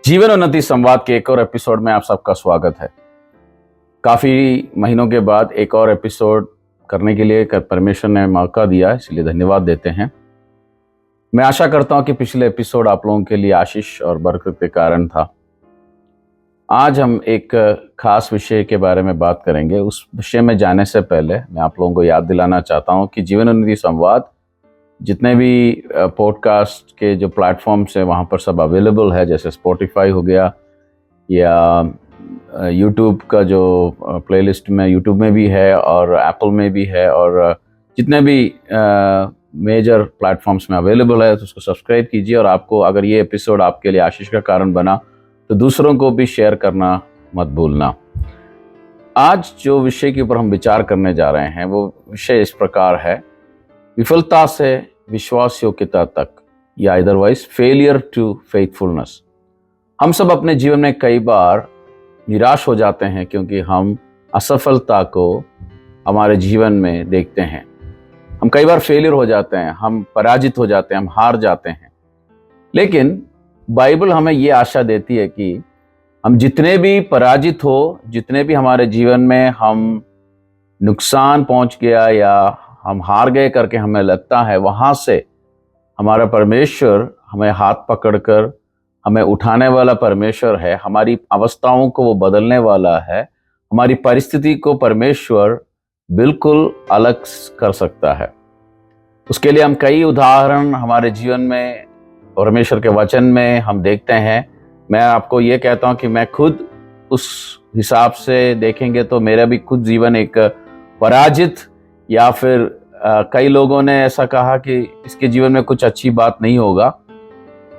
जीवन उन्नति संवाद के एक और एपिसोड में आप सबका स्वागत है। काफ़ी महीनों के बाद एक और एपिसोड करने के लिए परमेश्वर ने मौका दिया, इसलिए धन्यवाद देते हैं। मैं आशा करता हूं कि पिछले एपिसोड आप लोगों के लिए आशीष और बरकत के कारण था। आज हम एक खास विषय के बारे में बात करेंगे। उस विषय में जाने से पहले मैं आप लोगों को याद दिलाना चाहता हूं कि जीवन उन्नति संवाद जितने भी पॉडकास्ट के जो प्लेटफॉर्म्स हैं वहाँ पर सब अवेलेबल है, जैसे स्पॉटिफाई हो गया या यूट्यूब का जो प्लेलिस्ट में यूट्यूब में भी है और एप्पल में भी है और जितने भी मेजर प्लेटफॉर्म्स में अवेलेबल है तो उसको सब्सक्राइब कीजिए। और आपको अगर ये एपिसोड आपके लिए आशीष का कारण बना तो दूसरों को भी शेयर करना मत भूलना। आज जो विषय के ऊपर हम विचार करने जा रहे हैं वो विषय इस प्रकार है, विफलता से विश्वास योग्यता तक, या अदरवाइज फेलियर टू फेथफुलनेस। हम सब अपने जीवन में कई बार निराश हो जाते हैं क्योंकि हम असफलता को हमारे जीवन में देखते हैं। हम कई बार फेलियर हो जाते हैं, हम पराजित हो जाते हैं, हम हार जाते हैं। लेकिन बाइबल हमें ये आशा देती है कि हम जितने भी पराजित हो, जितने भी हमारे जीवन में हम नुकसान पहुंच गया या हम हार गए करके हमें लगता है, वहां से हमारा परमेश्वर हमें हाथ पकड़कर हमें उठाने वाला परमेश्वर है। हमारी अवस्थाओं को वो बदलने वाला है। हमारी परिस्थिति को परमेश्वर बिल्कुल अलग कर सकता है। उसके लिए हम कई उदाहरण हमारे जीवन में परमेश्वर के वचन में हम देखते हैं। मैं आपको ये कहता हूं कि मैं खुद उस हिसाब से देखेंगे तो मेरा भी खुद जीवन एक पराजित, या फिर कई लोगों ने ऐसा कहा कि इसके जीवन में कुछ अच्छी बात नहीं होगा,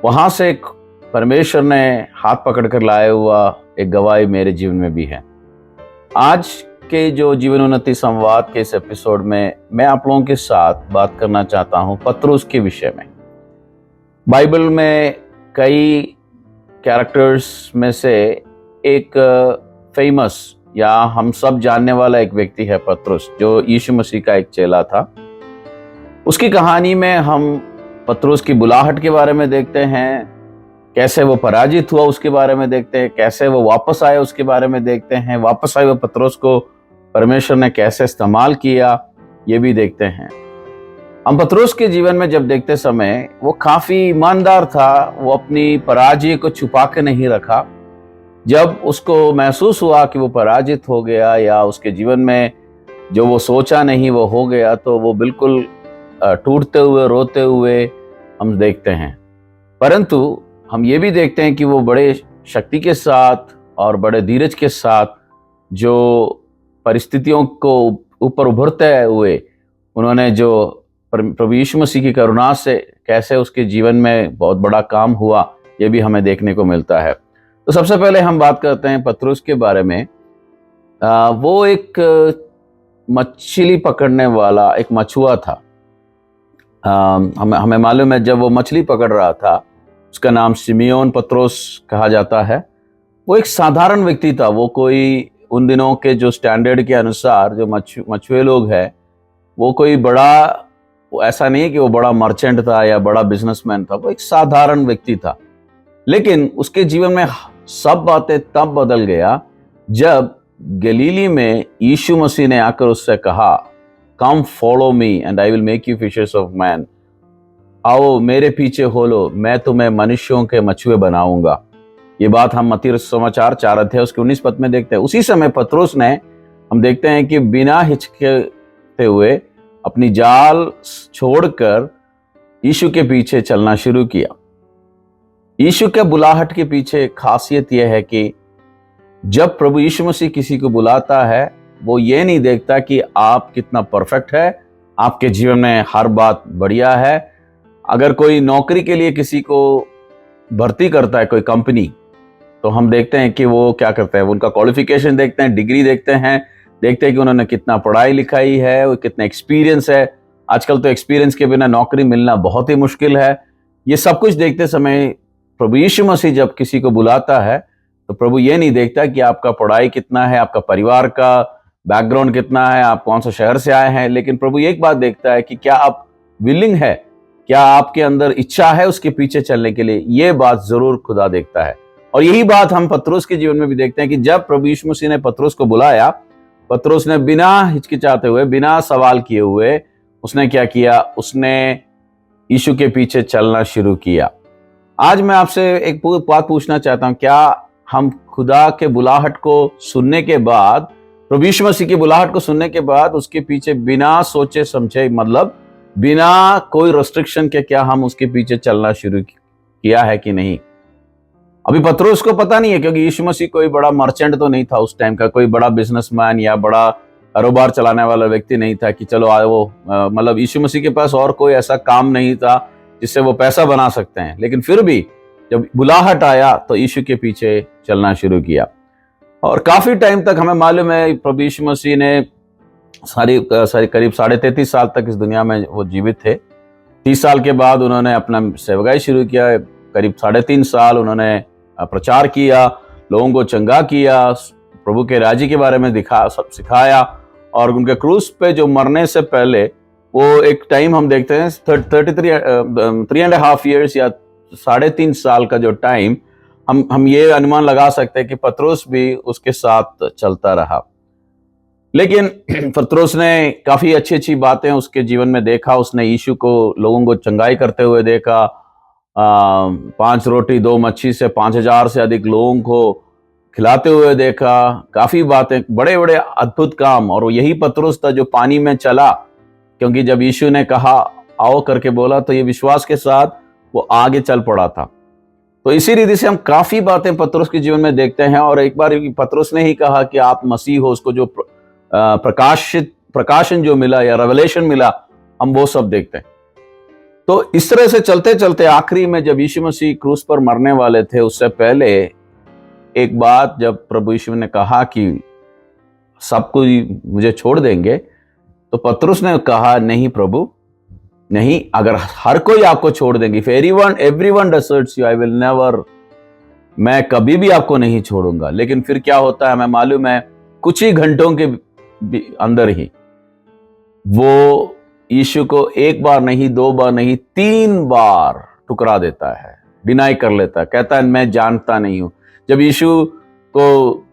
वहां से एक परमेश्वर ने हाथ पकड़कर लाया हुआ एक गवाही मेरे जीवन में भी है। आज के जो जीवन उन्नति संवाद के इस एपिसोड में मैं आप लोगों के साथ बात करना चाहता हूं पत्रुस के विषय में। बाइबल में कई कैरेक्टर्स में से एक फेमस या हम सब जानने वाला एक व्यक्ति है पत्रुस, जो यीशु मसीह का एक चेला था। उसकी कहानी में हम पत्रुस की बुलाहट के बारे में देखते हैं, कैसे वो पराजित हुआ उसके बारे में देखते हैं, कैसे वो वापस आए उसके बारे में देखते हैं, वापस आए हुए पत्रुस को परमेश्वर ने कैसे इस्तेमाल किया ये भी देखते हैं। हम पत्रुस के जीवन में जब देखते समय वो काफी ईमानदार था। वो अपनी पराजय को छुपा के नहीं रखा। जब उसको महसूस हुआ कि वो पराजित हो गया या उसके जीवन में जो वो सोचा नहीं वो हो गया, तो वो बिल्कुल टूटते हुए, रोते हुए हम देखते हैं। परंतु हम ये भी देखते हैं कि वो बड़े शक्ति के साथ और बड़े धीरज के साथ जो परिस्थितियों को ऊपर उभरते हुए उन्होंने जो प्रभु यीशु मसीह की करुणा से कैसे उसके जीवन में बहुत बड़ा काम हुआ, ये भी हमें देखने को मिलता है। तो सबसे पहले हम बात करते हैं पत्रुस के बारे में। वो एक मछली पकड़ने वाला एक मछुआ था। हमें मालूम है जब वो मछली पकड़ रहा था, उसका नाम सिमियोन पत्रुस कहा जाता है। वो एक साधारण व्यक्ति था। वो कोई उन दिनों के जो स्टैंडर्ड के अनुसार जो मछुए लोग हैं, वो कोई बड़ा, वो ऐसा नहीं है कि वो बड़ा मर्चेंट था या बड़ा बिजनेसमैन था। वो एक साधारण व्यक्ति था। लेकिन उसके जीवन में सब बातें तब बदल गया जब गलीली में यीशु मसीह ने आकर उससे कहा, come follow me and I will make you fishers of man. आओ मेरे पीछे हो लो, मैं तुम्हें मनुष्यों के मछुए बनाऊंगा। ये बात हम मत्ती समाचार 4 अध्याय उसके 19 पद में देखते हैं। उसी समय पत्रुस ने, हम देखते हैं कि बिना हिचकते हुए अपनी जाल छोड़कर यीशु के पीछे चलना शुरू किया। यीशु के बुलाहट के पीछे खासियत यह है कि जब प्रभु यीशु मसीह किसी को बुलाता है, वो ये नहीं देखता कि आप कितना परफेक्ट है, आपके जीवन में हर बात बढ़िया है। अगर कोई नौकरी के लिए किसी को भर्ती करता है कोई कंपनी, तो हम देखते हैं कि वो क्या करते हैं, वो उनका क्वालिफिकेशन देखते हैं, डिग्री देखते हैं कि उन्होंने कितना पढ़ाई लिखाई है, वो कितना एक्सपीरियंस है। आजकल तो एक्सपीरियंस के बिना नौकरी मिलना बहुत ही मुश्किल है। ये सब कुछ देखते समय प्रभु यीशु मसीह जब किसी को बुलाता है तो प्रभु ये नहीं देखता कि आपका पढ़ाई कितना है, आपका परिवार का बैकग्राउंड कितना है, आप कौन सा शहर से आए हैं। लेकिन प्रभु एक बात देखता है कि क्या आप विलिंग है, क्या आपके अंदर इच्छा है उसके पीछे चलने के लिए। ये बात जरूर खुदा देखता है। और यही बात हम पतरस के जीवन में भी देखते हैं कि जब प्रभु यीशु मसीह ने पतरस को बुलाया, पतरस ने बिना हिचकिचाते हुए, बिना सवाल किए हुए, उसने क्या किया? उसने यीशु के पीछे चलना शुरू किया। आज मैं आपसे एक बात पूछना चाहता हूं, क्या हम खुदा के बुलाहट को सुनने के बाद, प्रभु यीशु मसीह की बुलाहट को सुनने के बाद उसके पीछे बिना सोचे समझे, मतलब बिना कोई रेस्ट्रिक्शन के, क्या हम उसके पीछे चलना शुरू किया है कि नहीं? अभी पतरस को पता नहीं है, क्योंकि यीशु मसीह कोई बड़ा मर्चेंट तो नहीं था उस टाइम का, कोई बड़ा बिजनेसमैन या बड़ा कारोबार चलाने वाला व्यक्ति नहीं था कि चलो वो मतलब यीशु मसीह के पास और कोई ऐसा काम नहीं था जिससे वो पैसा बना सकते हैं। लेकिन फिर भी जब बुलाहट आया तो यीशु के पीछे चलना शुरू किया। और काफी टाइम तक हमें मालूम है प्रभु यीशु मसीह ने सारी करीब 33.5 साल तक इस दुनिया में वो जीवित थे। 30 साल के बाद उन्होंने अपना सेवकाई शुरू किया। करीब 3.5 साल उन्होंने प्रचार किया, लोगों को चंगा किया, प्रभु के राज्य के बारे में सिखाया। और उनके क्रूस पे जो मरने से पहले वो एक टाइम हम देखते हैं 3.5 ईयर्स या 3.5 साल का जो टाइम, हम ये अनुमान लगा सकते हैं कि पतरस भी उसके साथ चलता रहा। लेकिन पतरस ने काफी अच्छी अच्छी बातें उसके जीवन में देखा। उसने यीशु को, लोगों को चंगाई करते हुए देखा। 5 रोटी 2 मच्छी से 5,000 से अधिक लोगों को खिलाते हुए देखा। काफी बातें, बड़े बड़े अद्भुत काम। और यही पतरस था जो पानी में चला, क्योंकि जब यीशु ने कहा आओ करके बोला, तो ये विश्वास के साथ वो आगे चल पड़ा था। तो इसी रीति से हम काफी बातें पतरस के जीवन में देखते हैं। और एक बार पतरस ने ही कहा कि आप मसीह हो, उसको जो प्रकाशन जो मिला या रेवलेशन मिला, हम वो सब देखते हैं। तो इस तरह से चलते चलते आखिरी में जब यीशु मसीह क्रूस पर मरने वाले थे, उससे पहले एक बात जब प्रभु यीशु ने कहा कि सब कोई मुझे छोड़ देंगे, तो पतरस ने कहा नहीं प्रभु, नहीं, अगर हर कोई आपको छोड़ देंगे, if everyone deserts you, I will never, मैं कभी भी आपको नहीं छोड़ूंगा। लेकिन फिर क्या होता है हमें मालूम है, कुछ ही घंटों के अंदर ही वो यीशु को 1 बार नहीं, 2 बार नहीं, 3 बार ठुकरा देता है, डिनाई कर लेता है, कहता है मैं जानता नहीं हूं। जब यीशु को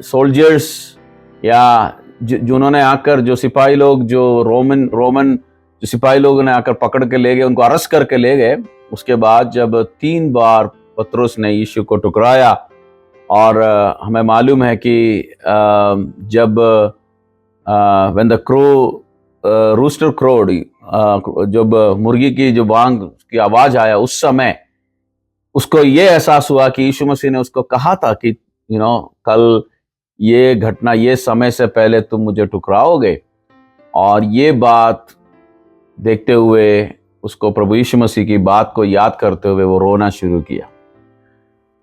सोल्जर्स या जिन्होंने आकर, जो सिपाही लोग, जो रोमन जो सिपाही लोगों ने आकर पकड़ के ले गए, उनको अरेस्ट करके ले गए, उसके बाद जब 3 बार पतरस ने यीशु को ठुकराया, और हमें मालूम है कि जब when the rooster crowed, जब मुर्गी की जो बांग की आवाज आया, उस समय उसको ये एहसास हुआ कि यीशु मसीह ने उसको कहा था कि कल ये घटना, ये समय से पहले तुम मुझे ठुकराओगे। और ये बात देखते हुए उसको, प्रभु यीशु मसीह की बात को याद करते हुए वो रोना शुरू किया।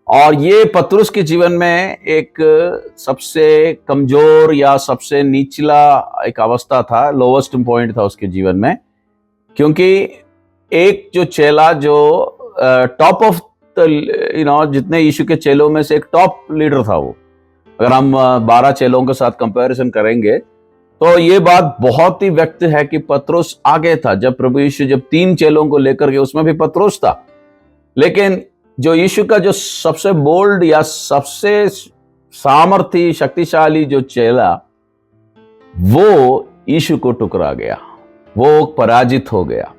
और ये पतरस के जीवन में एक सबसे कमजोर या सबसे निचला एक अवस्था था, लोवेस्ट पॉइंट था उसके जीवन में। क्योंकि एक जो चेला जो टॉप ऑफ जितने यीशु के चेलों में से एक टॉप लीडर था वो, अगर हम 12 चेलों के साथ कंपैरिजन करेंगे तो ये बात बहुत ही व्यक्त है कि पतरस आगे था। जब प्रभु यीशु जब 3 चेलों को लेकर गए, उसमें भी पतरस था। लेकिन जो यीशु का जो सबसे बोल्ड या सबसे सामर्थी शक्तिशाली जो चेला, वो यीशु को ठुकरा गया, वो पराजित हो गया।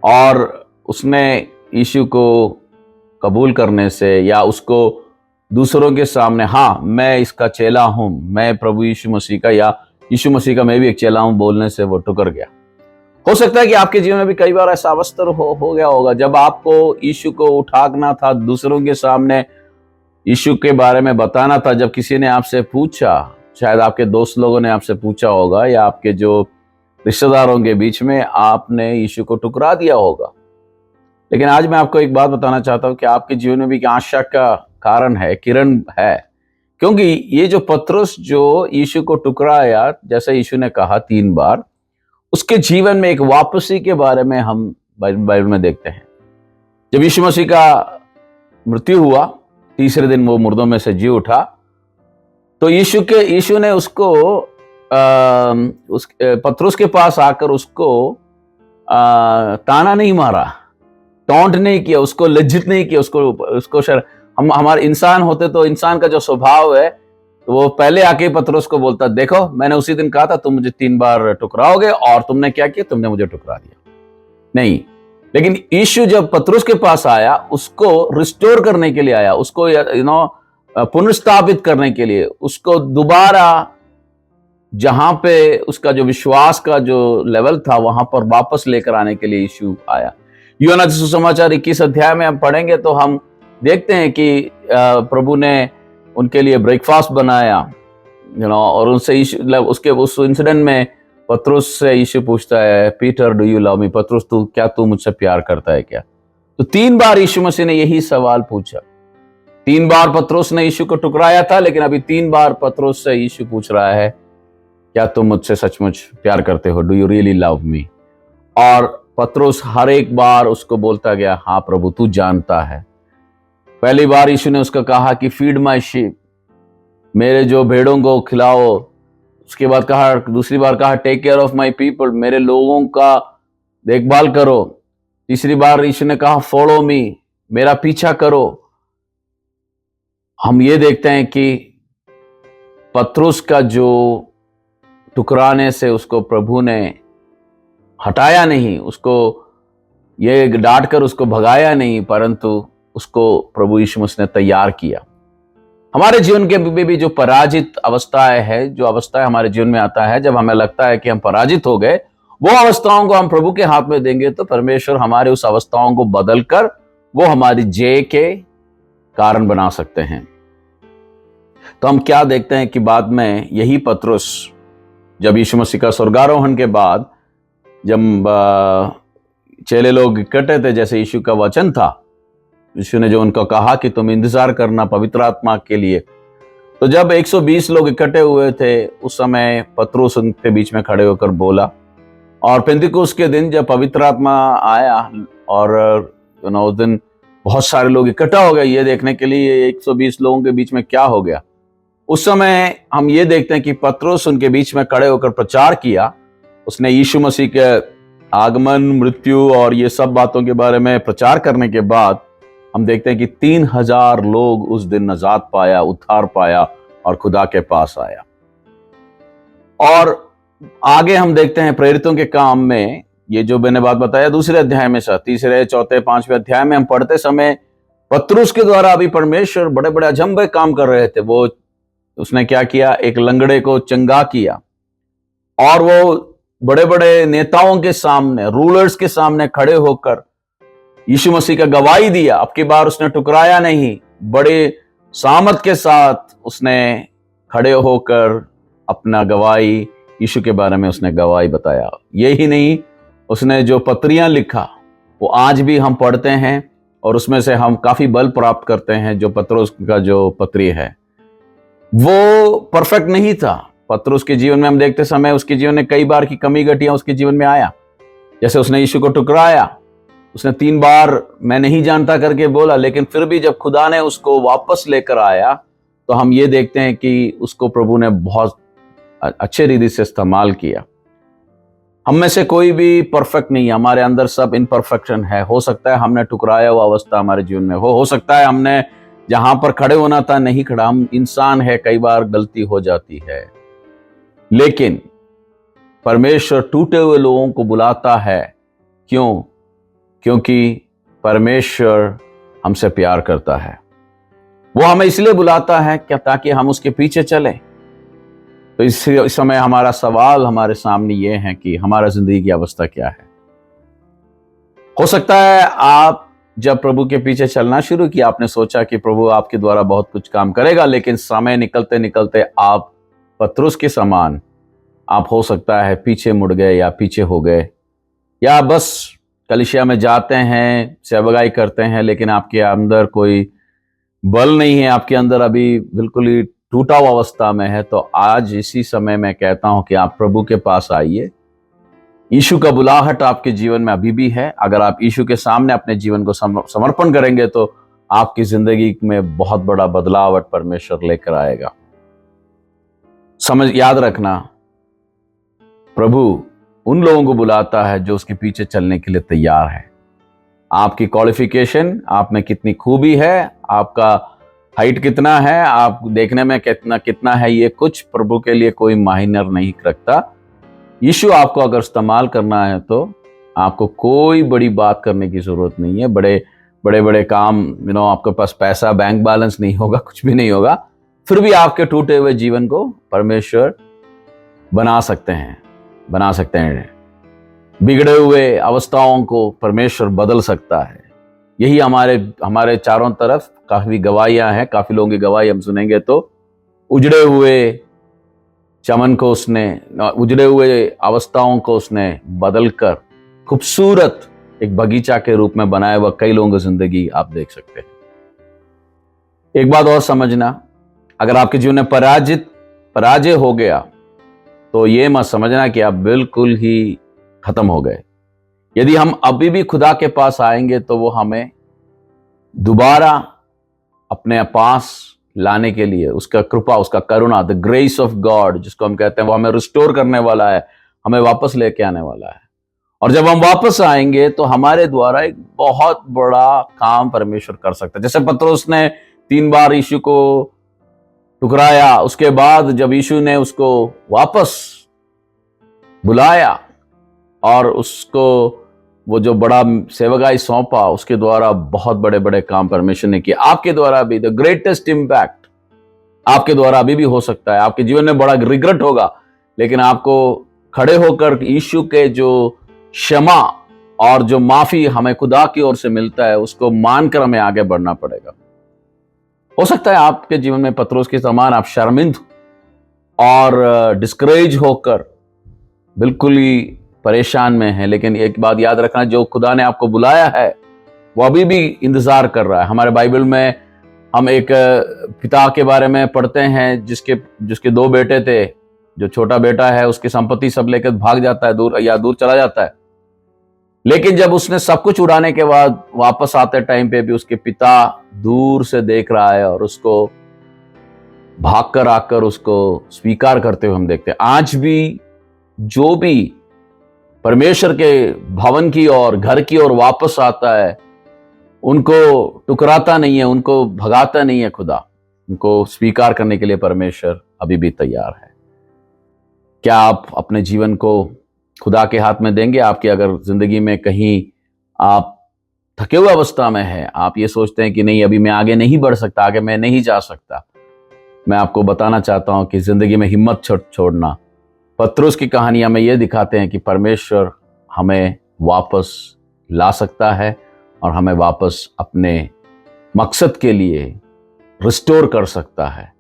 और उसने यीशु को कबूल करने से या उसको दूसरों के सामने, हाँ मैं इसका चेला हूं, मैं प्रभु यीशु मसीह का, या यीशु मसीह का मैं भी एक चेला हूं, बोलने से वो ठुकर गया। हो सकता है कि आपके जीवन में भी कई बार ऐसा अवसर हो गया होगा, जब आपको यीशु को उठाना था, दूसरों के सामने यीशु के बारे में बताना था। जब किसी ने आपसे पूछा, शायद आपके दोस्त लोगों ने आपसे पूछा होगा, या आपके जो रिश्तेदारों के बीच में, आपने यीशु को ठुकरा दिया होगा। लेकिन आज मैं आपको एक बात बताना चाहता हूं कि आपके जीवन में भी एक आशा का कारण है, किरण है। क्योंकि ये जो पतरस जो यीशु को ठुकराया, जैसे यीशु ने कहा 3 बार, उसके जीवन में एक वापसी के बारे में हम बाइबल में देखते हैं। जब यीशु मसीह का मृत्यु हुआ, तीसरे दिन वो मुर्दों में से जी उठा, तो यीशु ने उसको पतरस के पास आकर उसको ताना नहीं मारा, टॉन्ट नहीं किया, उसको लज्जित नहीं किया, उसको हम हमारे इंसान होते तो इंसान का जो स्वभाव है तो वो पहले आके पतरस को बोलता, देखो मैंने उसी दिन कहा था तुम मुझे 3 बार ठुकराओगे, और तुमने क्या किया, तुमने मुझे ठुकरा दिया। नहीं, लेकिन यीशु जब पतरस के पास आया, उसको रिस्टोर करने के लिए आया, उसको पुनर्स्थापित करने के लिए, उसको दोबारा जहां पे उसका जो विश्वास का जो लेवल था वहां पर वापस लेकर आने के लिए यीशु आया। यूहन्ना सुसमाचार 21 अध्याय में हम पढ़ेंगे तो हम देखते हैं कि प्रभु ने उनके लिए ब्रेकफास्ट बनाया, और उनसे उसके उस इंसिडेंट में पतरस से यीशु पूछता है, Peter do you love me, पतरस तू मुझसे प्यार करता है क्या? तो 3 बार यीशु मसीह ने यही सवाल पूछा। 3 बार पतरस ने यीशु को ठुकराया था, लेकिन अभी 3 बार पतरस से यीशु पूछ रहा है, क्या तुम मुझसे सचमुच प्यार करते हो? Do you really love me? और पतरस हर एक बार उसको बोलता गया, हाँ प्रभु तू जानता है। पहली बार यीशु ने उसको कहा कि फीड माय शीप, मेरे जो भेड़ों को खिलाओ। उसके बाद कहा, दूसरी बार कहा, take care of my people, मेरे लोगों का देखभाल करो। तीसरी बार यीशु ने कहा, फॉलो मी, मेरा पीछा करो। हम ये देखते हैं कि पतरस का जो ठुकराने से उसको प्रभु ने हटाया नहीं, उसको ये डांट कर उसको भगाया नहीं, परंतु उसको प्रभु यीशु मसीह ने तैयार किया। हमारे जीवन के भी जो पराजित अवस्थाएं है, जो अवस्थाएं हमारे जीवन में आता है, जब हमें लगता है कि हम पराजित हो गए, वो अवस्थाओं को हम प्रभु के हाथ में देंगे तो परमेश्वर हमारे उस अवस्थाओं को बदलकर वो हमारी जय के कारण बना सकते हैं। तो हम क्या देखते हैं कि बाद में यही पतरस जब यीशु मसीह का स्वर्गारोहण के बाद जब चेले लोग इकट्ठे थे, जैसे यीशु का वचन था, यीशु ने जो उनको कहा कि तुम इंतजार करना पवित्र आत्मा के लिए, तो जब 120 लोग इकट्ठे हुए थे, उस समय पतरस उनके बीच में खड़े होकर बोला। और पेंतिकुस्त के दिन जब पवित्र आत्मा आया और उस दिन बहुत सारे लोग इकट्ठा हो गए ये देखने के लिए 120 लोगों के बीच में क्या हो गया। उस समय हम ये देखते हैं कि पतरस उनके बीच में खड़े होकर प्रचार किया। उसने यीशु मसीह के आगमन, मृत्यु और ये सब बातों के बारे में प्रचार करने के बाद हम देखते हैं कि 3000 लोग उस दिन नजात पाया, उद्धार पाया और खुदा के पास आया। और आगे हम देखते हैं प्रेरितों के काम में, ये जो मैंने बात बताया दूसरे अध्याय में से, तीसरे, चौथे, 5वें अध्याय में हम पढ़ते समय पतरस के द्वारा अभी परमेश्वर बड़े बड़े अजंबे काम कर रहे थे। वो उसने क्या किया, एक लंगड़े को चंगा किया और वो बड़े बड़े नेताओं के सामने, रूलर्स के सामने खड़े होकर यीशु मसीह का गवाही दिया। अब की बार उसने ठुकराया नहीं, बड़े सामर्थ के साथ उसने खड़े होकर अपना गवाही यीशु के बारे में उसने गवाही बताया। यही नहीं, उसने जो पत्रियां लिखा वो आज भी हम पढ़ते हैं और उसमें से हम काफी बल प्राप्त करते हैं। जो पतरस का जो पत्री है वो परफेक्ट नहीं था। पतरस के जीवन में हम देखते समय उसके जीवन में कई बार की कमी घटियां उसके जीवन में आया। जैसे उसने यीशु को ठुकराया, उसने 3 बार मैं नहीं जानता करके बोला, लेकिन फिर भी जब खुदा ने उसको वापस लेकर आया तो हम ये देखते हैं कि उसको प्रभु ने बहुत अच्छे रीति से इस्तेमाल किया। हम में से कोई भी परफेक्ट नहीं है, हमारे अंदर सब इनपरफेक्शन है। हो सकता है हमने ठुकराया हुआ अवस्था हमारे जीवन में हो सकता है हमने जहां पर खड़े होना था नहीं खड़ा। हम इंसान है, कई बार गलती हो जाती है, लेकिन परमेश्वर टूटे हुए लोगों को बुलाता है। क्यों? क्योंकि परमेश्वर हमसे प्यार करता है। वो हमें इसलिए बुलाता है क्या, ताकि हम उसके पीछे चले। तो इस समय हमारा सवाल हमारे सामने ये है कि हमारा जिंदगी की अवस्था क्या है। हो सकता है आप जब प्रभु के पीछे चलना शुरू किया, आपने सोचा कि प्रभु आपके द्वारा बहुत कुछ काम करेगा, लेकिन समय निकलते निकलते आप पतरस के समान आप हो सकता है पीछे मुड़ गए या पीछे हो गए, या बस कलीसिया में जाते हैं, सेवकाई करते हैं, लेकिन आपके अंदर कोई बल नहीं है, आपके अंदर अभी बिल्कुल ही टूटा हुआ अवस्था में है। तो आज इसी समय मैं कहता हूं कि आप प्रभु के पास आइए। यीशु का बुलाहट आपके जीवन में अभी भी है। अगर आप यीशु के सामने अपने जीवन को समर्पण करेंगे तो आपकी जिंदगी में बहुत बड़ा बदलाव परमेश्वर लेकर आएगा। याद रखना, प्रभु उन लोगों को बुलाता है जो उसके पीछे चलने के लिए तैयार है। आपकी क्वालिफिकेशन, आप में कितनी खूबी है, आपका हाइट कितना है, आप देखने में कितना है, ये कुछ प्रभु के लिए कोई मायने नहीं रखता। यीशु आपको अगर इस्तेमाल करना है तो आपको कोई बड़ी बात करने की जरूरत नहीं है। बड़े बड़े काम, आपके पास पैसा, बैंक बैलेंस नहीं होगा, कुछ भी नहीं होगा, फिर भी आपके टूटे हुए जीवन को परमेश्वर बना सकते हैं। बिगड़े हुए अवस्थाओं को परमेश्वर बदल सकता है। यही हमारे चारों तरफ काफी गवाहियां हैं, काफी लोगों की गवाही हम सुनेंगे तो उजड़े हुए चमन को उजड़े हुए अवस्थाओं को उसने बदलकर खूबसूरत एक बगीचा के रूप में बनाया हुआ कई लोगों की जिंदगी आप देख सकते हैं। एक बात और समझना, अगर आपके जीवन में पराजय हो गया तो ये मत समझना कि आप बिल्कुल ही खत्म हो गए। यदि हम अभी भी खुदा के पास आएंगे तो वो हमें दोबारा अपने पास लाने के लिए, उसका कृपा, उसका करुणा, द ग्रेस ऑफ गॉड जिसको हम कहते हैं, वो हमें रिस्टोर करने वाला है, हमें वापस लेके आने वाला है। और जब हम वापस आएंगे तो हमारे द्वारा एक बहुत बड़ा काम परमेश्वर कर सकता है। जैसे पतरस ने 3 बार यीशु को ठुकराया, उसके बाद जब यीशु ने उसको वापस बुलाया और उसको वो जो बड़ा सेवकाई सौंपा, उसके द्वारा बहुत बड़े बड़े काम परमेश्वर ने किए। आपके द्वारा भी द ग्रेटेस्ट इंपैक्ट आपके द्वारा अभी भी हो सकता है। आपके जीवन में बड़ा रिग्रेट होगा, लेकिन आपको खड़े होकर यीशु के जो क्षमा और जो माफी हमें खुदा की ओर से मिलता है उसको मानकर हमें आगे बढ़ना पड़ेगा। हो सकता है आपके जीवन में पतरस के समान आप शर्मिंद और डिस्करेज होकर बिल्कुल ही परेशान में हैं, लेकिन एक बात याद रखना, जो खुदा ने आपको बुलाया है वो अभी भी इंतजार कर रहा है। हमारे बाइबल में हम एक पिता के बारे में पढ़ते हैं जिसके 2 बेटे थे। जो छोटा बेटा है उसकी संपत्ति सब लेकर भाग जाता है, दूर चला जाता है, लेकिन जब उसने सब कुछ उड़ाने के बाद वापस आते टाइम पे भी उसके पिता दूर से देख रहा है और उसको भागकर आकर उसको स्वीकार करते हुए हम देखते हैं। आज भी जो भी परमेश्वर के भवन की ओर, घर की ओर वापस आता है, उनको टुकराता नहीं है, उनको भगाता नहीं है खुदा, उनको स्वीकार करने के लिए परमेश्वर अभी भी तैयार है। क्या आप अपने जीवन को खुदा के हाथ में देंगे? आपकी अगर जिंदगी में कहीं आप थके हुए अवस्था में है, आप ये सोचते हैं कि नहीं अभी मैं आगे नहीं बढ़ सकता, आगे मैं नहीं जा सकता, मैं आपको बताना चाहता हूं कि जिंदगी में हिम्मत छोड़ना। पतरस की कहानी हमें यह दिखाते हैं कि परमेश्वर हमें वापस ला सकता है और हमें वापस अपने मकसद के लिए रिस्टोर कर सकता है।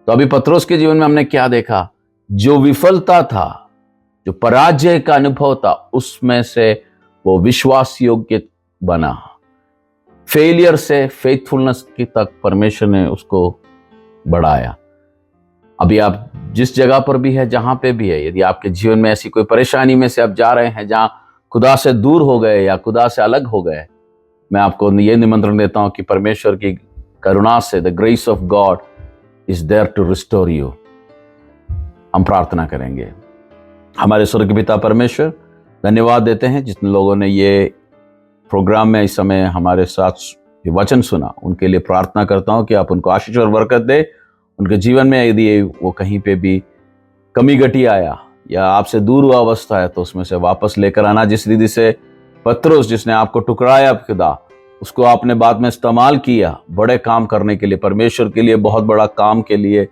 तो अभी पतरस के जीवन में हमने क्या देखा? जो विफलता था, जो पराजय का अनुभव था, उसमें से वो विश्वास योग्य बना। फेलियर से फेथफुलनेस की तक परमेश्वर ने उसको बढ़ाया। अभी आप जिस जगह पर भी है, जहां पे भी है, यदि आपके जीवन में ऐसी कोई परेशानी में से आप जा रहे हैं जहां खुदा से दूर हो गए या खुदा से अलग हो गए, मैं आपको ये निमंत्रण देता हूं कि परमेश्वर की करुणा से, the grace of God is there to restore you. हम प्रार्थना करेंगे। हमारे स्वर्गीय पिता परमेश्वर, धन्यवाद देते हैं जितने लोगों ने ये प्रोग्राम में इस समय हमारे साथ ये वचन सुना, उनके लिए प्रार्थना करता हूं कि आप उनको आशीष और बरकत दे। उनके जीवन में यदि वो कहीं पे भी कमी घटी आया या आपसे दूर हुआ अवस्था है तो उसमें से वापस लेकर आना। जिस रीति से पतरस, जिसने आपको टुकराया खुदा, उसको आपने बाद में इस्तेमाल किया बड़े काम करने के लिए, परमेश्वर के लिए बहुत बड़ा काम के लिए।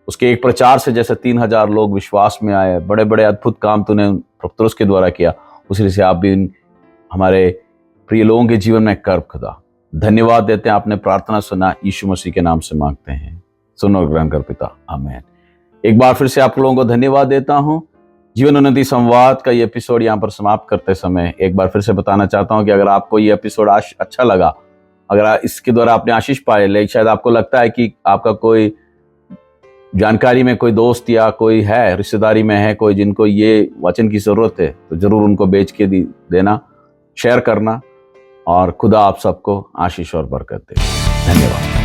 उसके एक प्रचार से जैसे 3000 लोग विश्वास में आए, बड़े बड़े अद्भुत काम तूने पतरस के द्वारा किया, उसी से आप भी हमारे प्रिय लोगों के जीवन में कर खुदा। धन्यवाद देते हैं, आपने प्रार्थना सुना, यीशु मसीह के नाम से मांगते हैं, सुनो और ग्रहण कर पिता, आमीन। एक बार फिर से आप लोगों को धन्यवाद देता हूं। जीवन उन्नति संवाद का ये एपिसोड यहाँ पर समाप्त करते समय एक बार फिर से बताना चाहता हूं कि अगर आपको ये एपिसोड अच्छा लगा, अगर इसके द्वारा आपने आशीष पाए, लेकिन शायद आपको लगता है कि आपका कोई जानकारी में कोई दोस्त या कोई है, रिश्तेदारी में है कोई जिनको ये वचन की जरूरत है, तो जरूर उनको बेच के देना, शेयर करना, और खुदा आप सबको आशीष और बरकत दे। धन्यवाद।